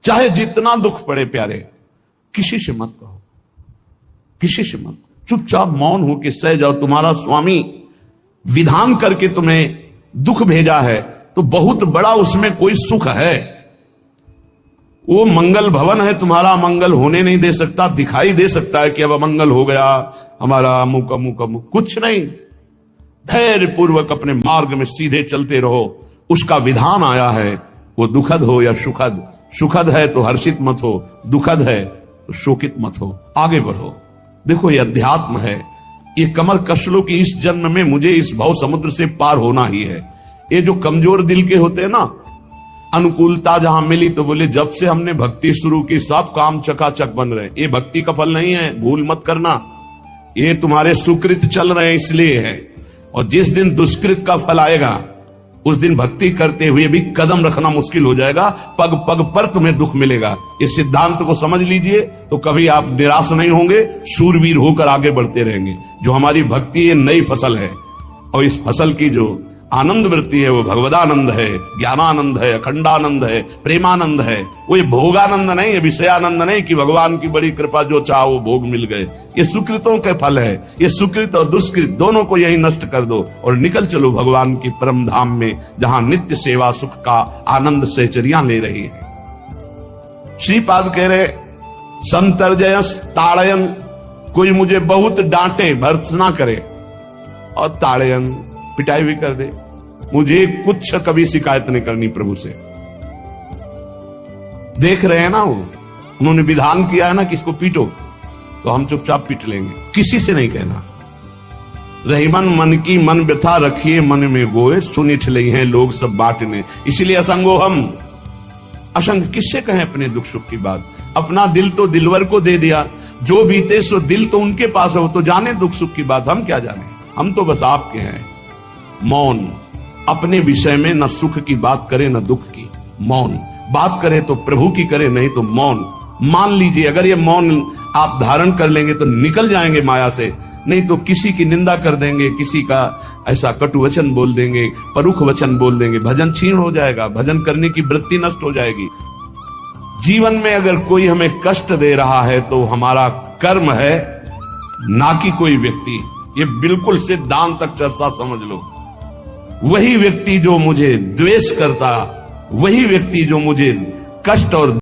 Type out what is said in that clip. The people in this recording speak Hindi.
चाहे जितना दुख पड़े प्यारे, किसी से मत कहो, किसी से मत, चुपचाप मौन होकर सह जाओ। तुम्हारा स्वामी विधान करके तुम्हें दुख भेजा है तो बहुत बड़ा उसमें कोई सुख है। वो मंगल भवन है, तुम्हारा मंगल होने नहीं दे सकता। दिखाई दे सकता है कि अब अमंगल हो गया हमारा, अमुक अमुक अमुक, कुछ नहीं। धैर्य पूर्वक अपने मार्ग में सीधे चलते रहो। उसका विधान आया है, वो दुखद हो या सुखद, सुखद है तो हर्षित मत हो, दुखद है तो शोकित मत हो, आगे बढ़ो। देखो ये अध्यात्म है, ये कमर कस लो कि इस जन्म में मुझे इस भव समुद्र से पार होना ही है। ये जो कमजोर दिल के होते हैं ना, अनुकूलता जहां मिली तो बोले जब से हमने भक्ति शुरू की सब काम चकाचक बन रहे। ये भक्ति का फल नहीं है, भूल मत करना। ये तुम्हारे सुकृत चल रहे हैं इसलिए है, और जिस दिन दुष्कृत का फल आएगा उस दिन भक्ति करते हुए भी कदम रखना मुश्किल हो जाएगा, पग पग पर तुम्हें दुख मिलेगा। इस सिद्धांत को समझ लीजिए तो कभी आप निराश नहीं होंगे, शूरवीर होकर आगे बढ़ते रहेंगे। जो हमारी भक्ति ये नई फसल है, और इस फसल की जो आनंद वृत्ति है वो भगवदानंद है, ज्ञानानंद है, अखंडानंद है, प्रेमानंद है। वो ये भोगानंद नहीं है, विषयानंद नहीं कि भगवान की बड़ी कृपा जो चाहो वो भोग मिल गए। ये सुकृतों के फल है। ये सुकृत और दुष्कृत दोनों को यही नष्ट कर दो और निकल चलो भगवान की परम धाम में, जहां नित्य सेवा सुख का आनंद सहचरियां ले रही है। श्रीपाद कह रहे संतर्जयस ताड़यन, कोई मुझे बहुत डांटे भर्त्सना करे और ताड़यन पिटाई भी कर दे, मुझे कुछ कभी शिकायत नहीं करनी प्रभु से। देख रहे हैं ना, वो उन्होंने विधान किया है ना कि इसको पीटो, तो हम चुपचाप पीट लेंगे, किसी से नहीं कहना। रहीमन मन की मन व्यथा रखिए मन में गोए, सुनी छलई हैं लोग सब बांटने। इसलिए असंगो हम, असंग किससे कहें अपने दुख सुख की बात। अपना दिल तो दिलवर को दे दिया, जो बीते सो दिल तो उनके पास है, वो तो जाने दुख सुख की बात, हम क्या जाने। हम तो बस आपके हैं। मौन, अपने विषय में न सुख की बात करे न दुख की। मौन बात करे तो प्रभु की करे, नहीं तो मौन मान लीजिए। अगर ये मौन आप धारण कर लेंगे तो निकल जाएंगे माया से, नहीं तो किसी की निंदा कर देंगे, किसी का ऐसा कटु वचन बोल देंगे, परुख वचन बोल देंगे, भजन छीन हो जाएगा, भजन करने की वृत्ति नष्ट हो जाएगी। जीवन में अगर कोई हमें कष्ट दे रहा है तो हमारा कर्म है, ना कि कोई व्यक्ति। ये बिल्कुल सिद्धांत तक चर्चा समझ लो। वही व्यक्ति जो मुझे द्वेष करता, वही व्यक्ति जो मुझे कष्ट और